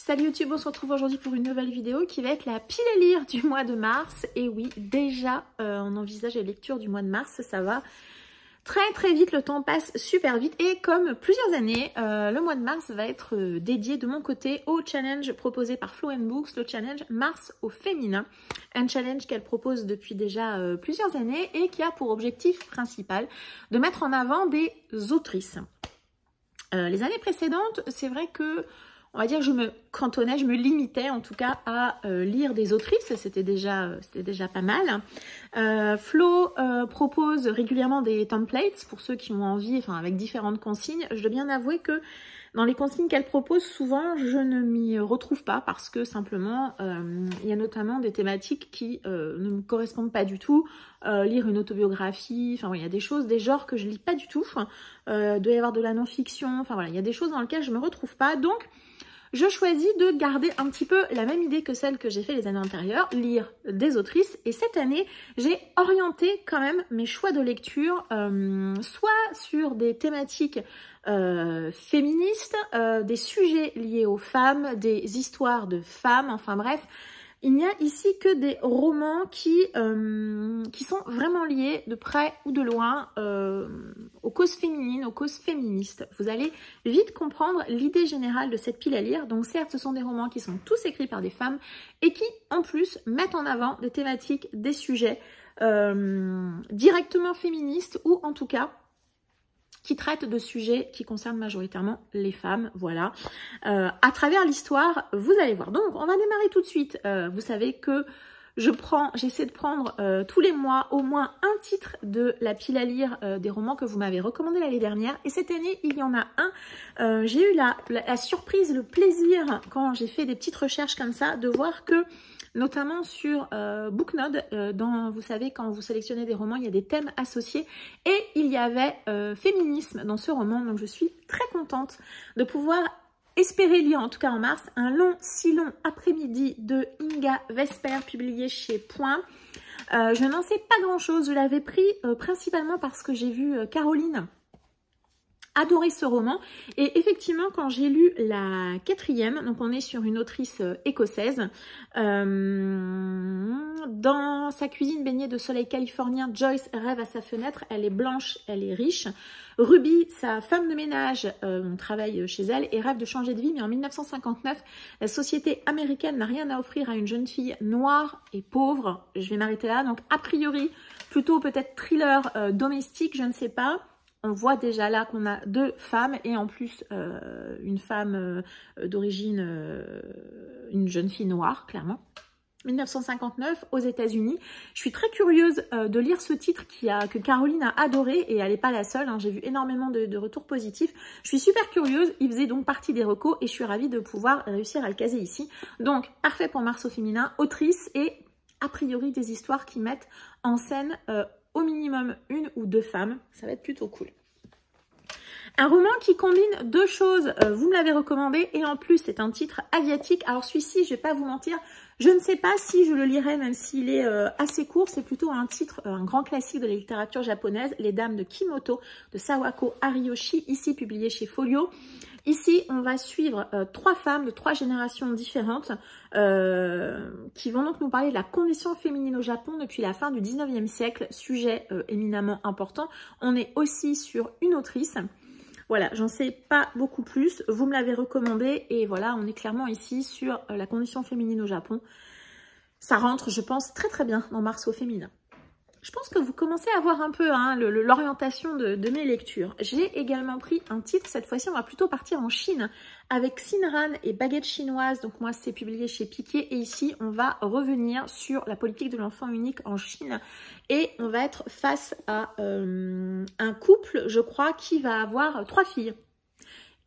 Salut YouTube, on se retrouve aujourd'hui pour une nouvelle vidéo qui va être la pile à lire du mois de mars. Et oui, déjà on envisage la lecture du mois de mars, ça va très vite, le temps passe super vite. Et comme plusieurs années, le mois de mars va être dédié de mon côté au challenge proposé par Flow & Books, le challenge Mars au féminin. Un challenge qu'elle propose depuis déjà plusieurs années et qui a pour objectif principal de mettre en avant des autrices. Les années précédentes, c'est vrai que on va dire, je me cantonnais, je me limitais en tout cas à lire des autrices, c'était déjà pas mal. Flo propose régulièrement des templates pour ceux qui ont envie, enfin avec différentes consignes. Je dois bien avouer que dans les consignes qu'elle propose, souvent je ne m'y retrouve pas parce que simplement il y a notamment des thématiques qui ne me correspondent pas du tout. Lire une autobiographie, enfin il y a des choses, des genres que je lis pas du tout. Doit y avoir de la non-fiction, enfin voilà, il y a des choses dans lesquelles je me retrouve pas. Donc je choisis de garder un petit peu la même idée que celle que j'ai fait les années antérieures, lire des autrices. Et cette année, j'ai orienté quand même mes choix de lecture, soit sur des thématiques féministes, des sujets liés aux femmes, des histoires de femmes, enfin bref. Il n'y a ici que des romans qui sont vraiment liés de près ou de loin aux causes féminines, aux causes féministes. Vous allez vite comprendre l'idée générale de cette pile à lire. Donc certes, ce sont des romans qui sont tous écrits par des femmes et qui, en plus, mettent en avant des thématiques, des sujets directement féministes ou en tout cas qui traite de sujets qui concernent majoritairement les femmes, voilà. À travers l'histoire, vous allez voir. Donc, on va démarrer tout de suite. Vous savez que j'essaie de prendre tous les mois au moins un titre de la pile à lire des romans que vous m'avez recommandé l'année dernière. Et cette année, il y en a un. J'ai eu la surprise, le plaisir, quand j'ai fait des petites recherches comme ça, de voir que notamment sur Booknode, vous savez, quand vous sélectionnez des romans, il y a des thèmes associés. Et il y avait féminisme dans ce roman. Donc je suis très contente de pouvoir espérer lire, en tout cas en mars, un si long après-midi de Inga Vesper, publié chez Point. Je n'en sais pas grand-chose. Je l'avais pris principalement parce que j'ai vu Caroline adorer ce roman. Et effectivement, quand j'ai lu la 4e, donc on est sur une autrice écossaise, dans sa cuisine baignée de soleil californien, Joyce rêve à sa fenêtre. Elle est blanche, elle est riche. Ruby, sa femme de ménage, travaille chez elle et rêve de changer de vie. Mais en 1959, la société américaine n'a rien à offrir à une jeune fille noire et pauvre. Je vais m'arrêter là. Donc, a priori, plutôt peut-être thriller domestique, je ne sais pas. On voit déjà là qu'on a deux femmes et en plus une femme d'origine, une jeune fille noire, clairement. 1959 aux États-Unis. Je suis très curieuse de lire ce titre que Caroline a adoré et elle n'est pas la seule. Hein, j'ai vu énormément de retours positifs. Je suis super curieuse. Il faisait donc partie des recos et je suis ravie de pouvoir réussir à le caser ici. Donc, parfait pour Mars au féminin, autrice et a priori des histoires qui mettent en scène au minimum une ou deux femmes. Ça va être plutôt cool. Un roman qui combine deux choses, vous me l'avez recommandé, et en plus c'est un titre asiatique. Alors celui-ci, je vais pas vous mentir, je ne sais pas si je le lirai même s'il est assez court. C'est plutôt un titre, un grand classique de la littérature japonaise, Les Dames de Kimoto, de Sawako Ariyoshi, ici publié chez Folio. Ici, on va suivre trois femmes de trois générations différentes qui vont donc nous parler de la condition féminine au Japon depuis la fin du 19e siècle, sujet éminemment important. On est aussi sur une autrice. Voilà, j'en sais pas beaucoup plus, vous me l'avez recommandé et voilà, on est clairement ici sur la condition féminine au Japon. Ça rentre, je pense, très bien dans Mars au féminin. Je pense que vous commencez à voir un peu hein, l'orientation de mes lectures. J'ai également pris un titre, cette fois-ci on va plutôt partir en Chine avec Sinran et Baguette chinoise. Donc moi c'est publié chez Piquet et ici on va revenir sur la politique de l'enfant unique en Chine. Et on va être face à un couple, je crois, qui va avoir 3 filles.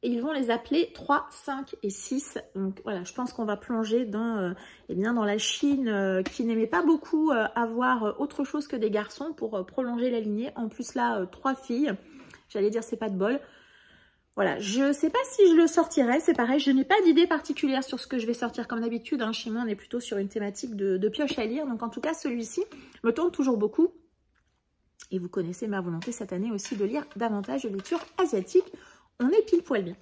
Et ils vont les appeler 3, 5 et 6. Donc voilà, je pense qu'on va plonger dans, dans la Chine qui n'aimait pas beaucoup avoir autre chose que des garçons pour prolonger la lignée. En plus là, 3 filles. J'allais dire c'est pas de bol. Voilà, je sais pas si je le sortirai. C'est pareil, je n'ai pas d'idée particulière sur ce que je vais sortir comme d'habitude. Hein. Chez moi, on est plutôt sur une thématique de pioche à lire. Donc en tout cas, celui-ci me tente toujours beaucoup. Et vous connaissez ma volonté cette année aussi de lire davantage de lectures asiatiques. On est pile poil bien.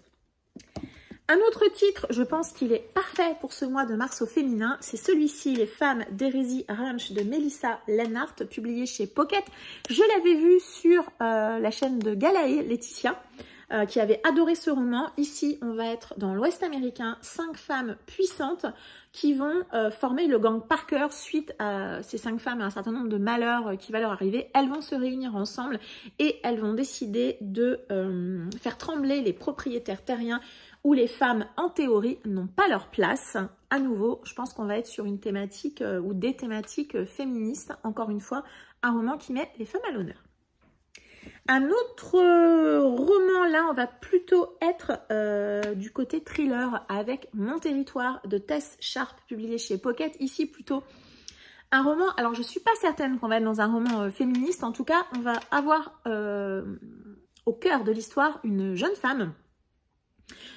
Un autre titre, je pense qu'il est parfait pour ce mois de mars au féminin, c'est celui-ci, Les femmes d'Hérésie Ranch de Melissa Lennart, publié chez Pocket. Je l'avais vu sur la chaîne de Galae, Laetitia, qui avait adoré ce roman. Ici, on va être dans l'Ouest américain, 5 femmes puissantes qui vont former le gang Parker suite à ces 5 femmes et un certain nombre de malheurs qui va leur arriver. Elles vont se réunir ensemble et elles vont décider de faire trembler les propriétaires terriens où les femmes, en théorie, n'ont pas leur place. À nouveau, je pense qu'on va être sur une thématique ou des thématiques féministes. Encore une fois, un roman qui met les femmes à l'honneur. Un autre roman, là, on va plutôt être du côté thriller avec Mon territoire de Tess Sharp, publié chez Pocket. Ici, plutôt un roman. Alors, je ne suis pas certaine qu'on va être dans un roman féministe. En tout cas, on va avoir au cœur de l'histoire une jeune femme,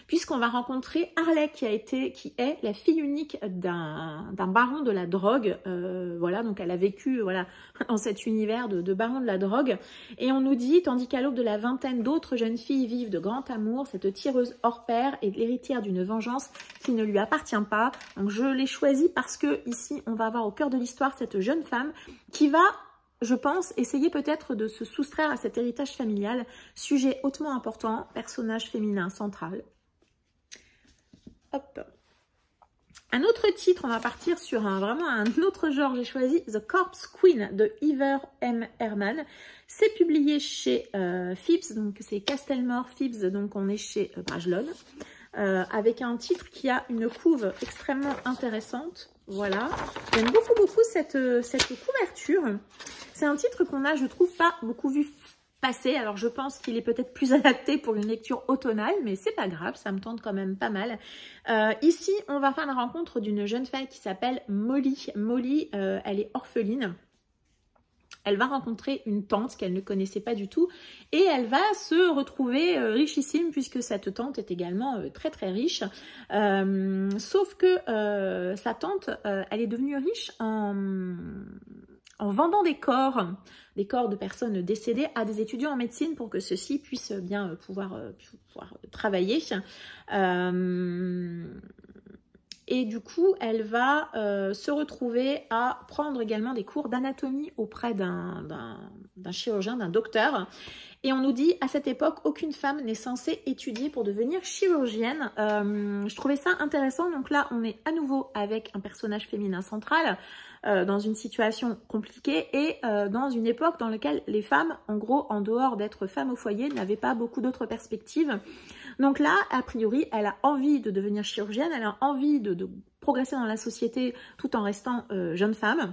puisqu'on va rencontrer Harley qui est la fille unique d'un baron de la drogue. Voilà, donc elle a vécu voilà, dans cet univers de baron de la drogue. Et on nous dit, tandis qu'à l'aube de la vingtaine, d'autres jeunes filles vivent de grand amour, cette tireuse hors pair est l'héritière d'une vengeance qui ne lui appartient pas. Donc je l'ai choisie parce que ici, on va avoir au cœur de l'histoire cette jeune femme qui va, je pense, essayer peut-être de se soustraire à cet héritage familial. Sujet hautement important, personnage féminin central. Hop. Un autre titre, on va partir sur vraiment un autre genre. J'ai choisi The Corpse Queen de Iver M. Herman. C'est publié chez Phibbs, donc c'est Castlemore Phibbs, donc on est chez Brajlon, avec un titre qui a une couve extrêmement intéressante. Voilà, j'aime beaucoup cette couverture. C'est un titre qu'on a, je trouve, pas beaucoup vu passer. Alors je pense qu'il est peut-être plus adapté pour une lecture automnale, mais c'est pas grave, ça me tente quand même pas mal. Ici, on va faire la rencontre d'une jeune femme qui s'appelle Molly. Molly, elle est orpheline. Elle va rencontrer une tante qu'elle ne connaissait pas du tout et elle va se retrouver richissime puisque cette tante est également très riche. Sauf que sa tante, elle est devenue riche en vendant des corps de personnes décédées à des étudiants en médecine pour que ceux-ci puissent bien pouvoir travailler. Et du coup, elle va se retrouver à prendre également des cours d'anatomie auprès d'un chirurgien, d'un docteur. Et on nous dit, à cette époque, aucune femme n'est censée étudier pour devenir chirurgienne. Je trouvais ça intéressant. Donc là, on est à nouveau avec un personnage féminin central dans une situation compliquée et dans une époque dans laquelle les femmes, en gros, en dehors d'être femmes au foyer, n'avaient pas beaucoup d'autres perspectives. Donc là, a priori, elle a envie de devenir chirurgienne, elle a envie de progresser dans la société tout en restant jeune femme.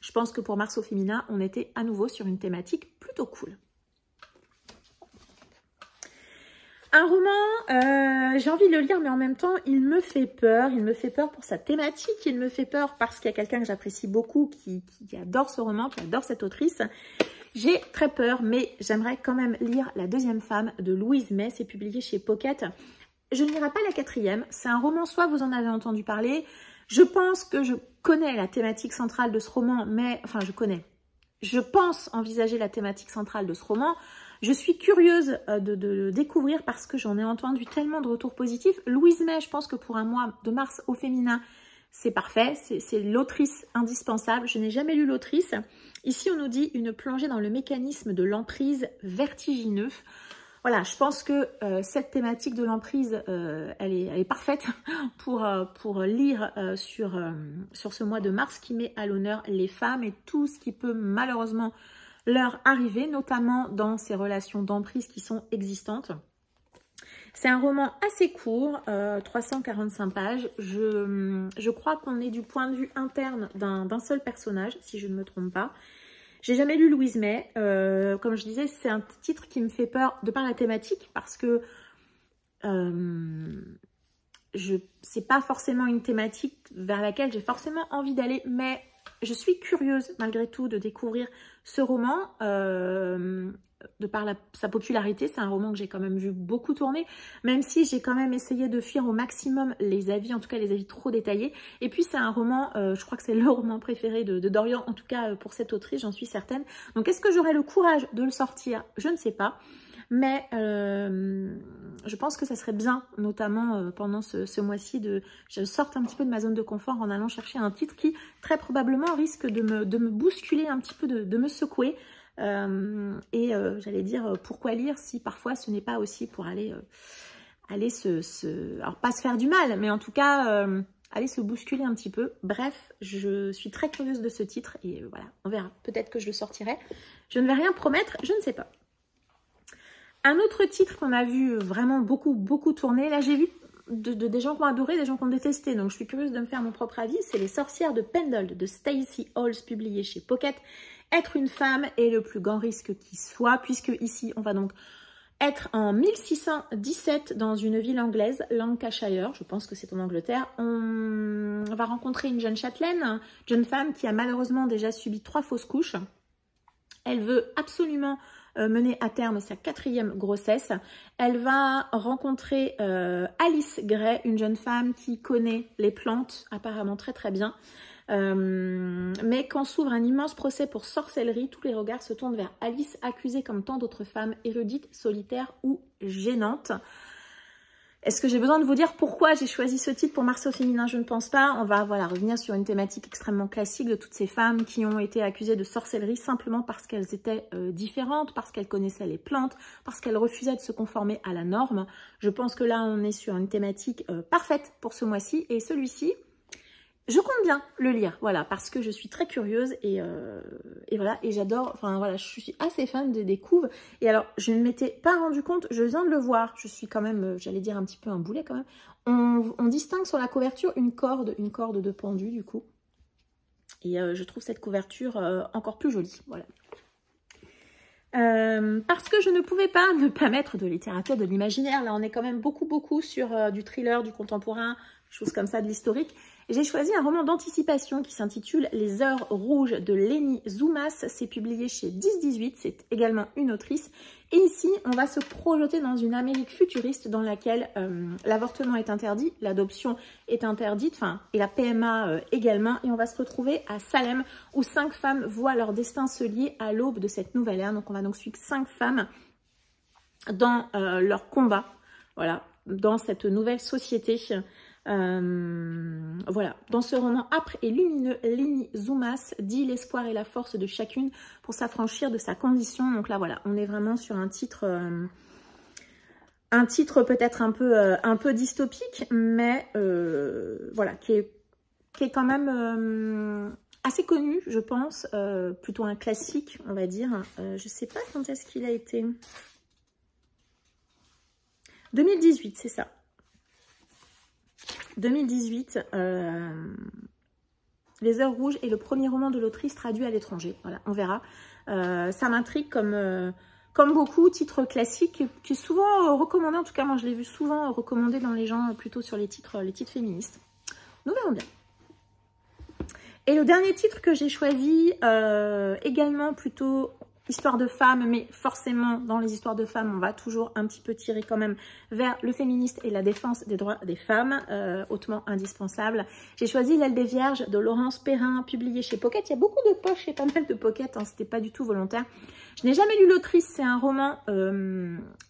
Je pense que pour Mars au féminin, on était à nouveau sur une thématique plutôt cool. Un roman, j'ai envie de le lire, mais en même temps, il me fait peur. Il me fait peur pour sa thématique, il me fait peur parce qu'il y a quelqu'un que j'apprécie beaucoup qui adore ce roman, qui adore cette autrice. J'ai très peur, mais j'aimerais quand même lire La deuxième femme de Louise May. C'est publié chez Pocket. Je ne lirai pas la quatrième. C'est un roman, soit vous en avez entendu parler. Je pense que je connais la thématique centrale de ce roman, mais... Enfin, je pense envisager la thématique centrale de ce roman. Je suis curieuse de le découvrir parce que j'en ai entendu tellement de retours positifs. Louise May, je pense que pour un mois de mars au féminin, c'est parfait. C'est l'autrice indispensable. Je n'ai jamais lu l'autrice. Ici, on nous dit une plongée dans le mécanisme de l'emprise vertigineux. Voilà, je pense que cette thématique de l'emprise, elle est parfaite pour lire sur ce mois de mars qui met à l'honneur les femmes et tout ce qui peut malheureusement leur arriver, notamment dans ces relations d'emprise qui sont existantes. C'est un roman assez court, 345 pages. Je crois qu'on est du point de vue interne d'un seul personnage, si je ne me trompe pas. J'ai jamais lu Louise May. Comme je disais, c'est un titre qui me fait peur de par la thématique, parce que c'est pas forcément une thématique vers laquelle j'ai forcément envie d'aller, mais je suis curieuse malgré tout de découvrir ce roman. De par sa popularité, c'est un roman que j'ai quand même vu beaucoup tourner, même si j'ai quand même essayé de fuir au maximum les avis, en tout cas les avis trop détaillés. Et puis c'est un roman, je crois que c'est le roman préféré de Dorian, en tout cas pour cette autrice, j'en suis certaine. Donc est-ce que j'aurai le courage de le sortir? Je ne sais pas. mais je pense que ça serait bien, notamment pendant ce mois-ci, je sorte un petit peu de ma zone de confort en allant chercher un titre qui, très probablement, risque de me bousculer un petit peu, de me secouer. J'allais dire, pourquoi lire si parfois ce n'est pas aussi pour aller alors pas se faire du mal, mais en tout cas, aller se bousculer un petit peu. Bref, je suis très curieuse de ce titre et voilà, on verra. Peut-être que je le sortirai. Je ne vais rien promettre, je ne sais pas. Un autre titre qu'on a vu vraiment beaucoup tourner, là j'ai vu des gens qui ont adoré, des gens qui ont détesté, donc je suis curieuse de me faire mon propre avis, c'est Les Sorcières de Pendle de Stacey Halls, publié chez Pocket. Être une femme est le plus grand risque qui soit, puisque ici on va donc être en 1617 dans une ville anglaise, Lancashire, je pense que c'est en Angleterre. On va rencontrer une jeune châtelaine, jeune femme qui a malheureusement déjà subi 3 fausses couches. Elle veut absolument mener à terme sa 4e grossesse. Elle va rencontrer Alice Gray, une jeune femme qui connaît les plantes apparemment très bien. Mais quand s'ouvre un immense procès pour sorcellerie, tous les regards se tournent vers Alice, accusée comme tant d'autres femmes, érudites, solitaires ou gênantes. Est-ce que j'ai besoin de vous dire pourquoi j'ai choisi ce titre pour Mars au féminin? Je ne pense pas. On va revenir sur une thématique extrêmement classique de toutes ces femmes qui ont été accusées de sorcellerie simplement parce qu'elles étaient différentes, parce qu'elles connaissaient les plantes, parce qu'elles refusaient de se conformer à la norme. Je pense que là, on est sur une thématique parfaite pour ce mois-ci. Et celui-ci, je compte bien le lire, voilà, parce que je suis très curieuse et voilà, et j'adore, enfin voilà, je suis assez fan des couves. Et alors, je ne m'étais pas rendu compte, je viens de le voir, je suis quand même, j'allais dire un petit peu un boulet quand même. On distingue sur la couverture une corde de pendu du coup. Et je trouve cette couverture encore plus jolie, voilà. Parce que je ne pouvais pas ne pas mettre de littérature de l'imaginaire. Là, on est quand même beaucoup sur du thriller, du contemporain, choses comme ça, de l'historique. J'ai choisi un roman d'anticipation qui s'intitule Les Heures Rouges de Lenny Zoumas. C'est publié chez 10-18, c'est également une autrice. Et ici, on va se projeter dans une Amérique futuriste dans laquelle l'avortement est interdit, l'adoption est interdite, enfin, et la PMA également. Et on va se retrouver à Salem, où 5 femmes voient leur destin se lier à l'aube de cette nouvelle ère. Donc, on va donc suivre 5 femmes dans leur combat, voilà, dans cette nouvelle société. Voilà, dans ce roman âpre et lumineux, Lenny Zoumas dit l'espoir et la force de chacune pour s'affranchir de sa condition. Donc là, voilà, on est vraiment sur un titre peut-être un peu dystopique, mais voilà, qui est quand même assez connu, je pense, plutôt un classique, on va dire. Je sais pas quand est-ce qu'il a été. 2018, c'est ça. 2018, Les Heures Rouges est le premier roman de l'autrice traduit à l'étranger. Voilà, on verra. Ça m'intrigue comme beaucoup, titre classique qui est souvent recommandé. En tout cas, moi, je l'ai vu souvent recommandé dans les gens plutôt sur les titres féministes. Nous verrons bien. Et le dernier titre que j'ai choisi, également plutôt histoire de femmes, mais forcément, dans les histoires de femmes, on va toujours un petit peu tirer quand même vers le féministe et la défense des droits des femmes, hautement indispensable. J'ai choisi L'aile des Vierges de Laurence Perrin, publié chez Pocket. Il y a beaucoup de poches et pas mal de Pocket, hein, c'était pas du tout volontaire. Je n'ai jamais lu l'autrice, c'est un roman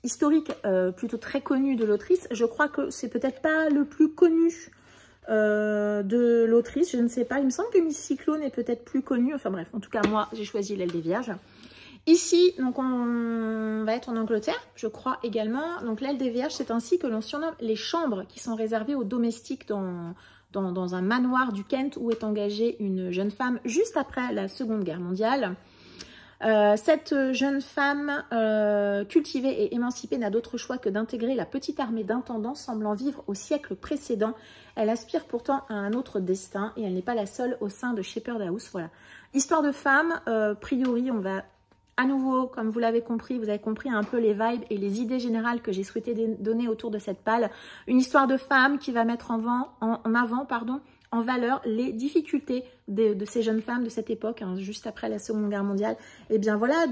historique, plutôt très connu de l'autrice. Je crois que c'est peut-être pas le plus connu de l'autrice, je ne sais pas. Il me semble que Miss Cyclone est peut-être plus connue. Enfin bref, en tout cas, moi, j'ai choisi L'aile des Vierges. Ici, donc on va être en Angleterre, je crois également. Donc L'aile des Vierges, c'est ainsi que l'on surnomme les chambres qui sont réservées aux domestiques dans un manoir du Kent où est engagée une jeune femme juste après la Seconde Guerre mondiale. Cette jeune femme cultivée et émancipée n'a d'autre choix que d'intégrer la petite armée d'intendants semblant vivre au siècle précédent. Elle aspire pourtant à un autre destin et elle n'est pas la seule au sein de Shepherd House. Voilà. Histoire de femme, priori on va à nouveau, comme vous l'avez compris, vous avez compris un peu les vibes et les idées générales que j'ai souhaité donner autour de cette palle. Une histoire de femme qui va mettre en valeur les difficultés de ces jeunes femmes de cette époque, hein, juste après la Seconde Guerre mondiale. Et bien voilà,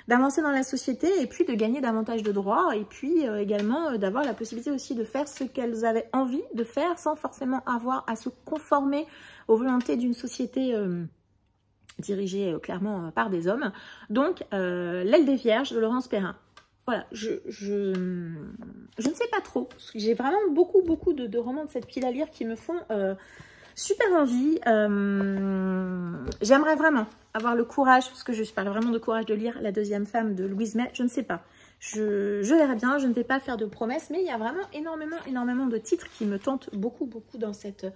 d'avancer dans la société et puis de gagner davantage de droits et puis également d'avoir la possibilité aussi de faire ce qu'elles avaient envie de faire sans forcément avoir à se conformer aux volontés d'une société dirigée clairement par des hommes. Donc, L'aile des Vierges de Laurence Perrin. voilà, je ne sais pas trop. J'ai vraiment beaucoup de romans de cette pile à lire qui me font super envie. J'aimerais vraiment avoir le courage, parce que je parle vraiment de courage de lire La deuxième femme de Louise May. Je ne sais pas. Je verrai bien, je ne vais pas faire de promesses, mais il y a vraiment énormément de titres qui me tentent beaucoup dans cette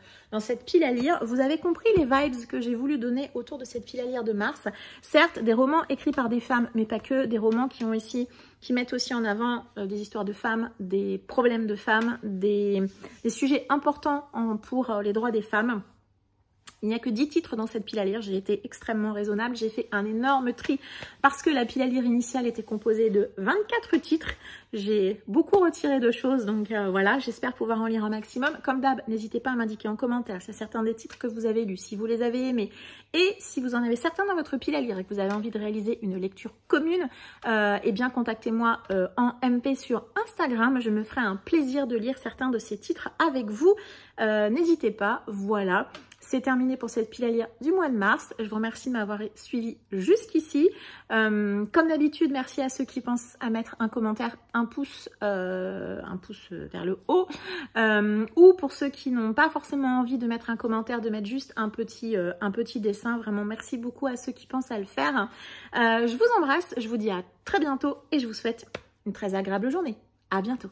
pile à lire. Vous avez compris les vibes que j'ai voulu donner autour de cette pile à lire de mars. Certes, des romans écrits par des femmes, mais pas que, des romans qui mettent aussi en avant des histoires de femmes, des problèmes de femmes, des sujets importants pour les droits des femmes. Il n'y a que 10 titres dans cette pile à lire, j'ai été extrêmement raisonnable, j'ai fait un énorme tri parce que la pile à lire initiale était composée de 24 titres. J'ai beaucoup retiré de choses, donc voilà, j'espère pouvoir en lire un maximum. Comme d'hab, n'hésitez pas à m'indiquer en commentaire si certains des titres que vous avez lus, si vous les avez aimés, et si vous en avez certains dans votre pile à lire et que vous avez envie de réaliser une lecture commune, eh bien contactez-moi en MP sur Instagram, je me ferai un plaisir de lire certains de ces titres avec vous. N'hésitez pas, voilà. C'est terminé pour cette pile à lire du mois de mars. Je vous remercie de m'avoir suivi jusqu'ici. Comme d'habitude, merci à ceux qui pensent à mettre un commentaire, un pouce vers le haut. Ou pour ceux qui n'ont pas forcément envie de mettre un commentaire, de mettre juste un petit dessin. Vraiment, merci beaucoup à ceux qui pensent à le faire. Je vous embrasse, je vous dis à très bientôt et je vous souhaite une très agréable journée. À bientôt.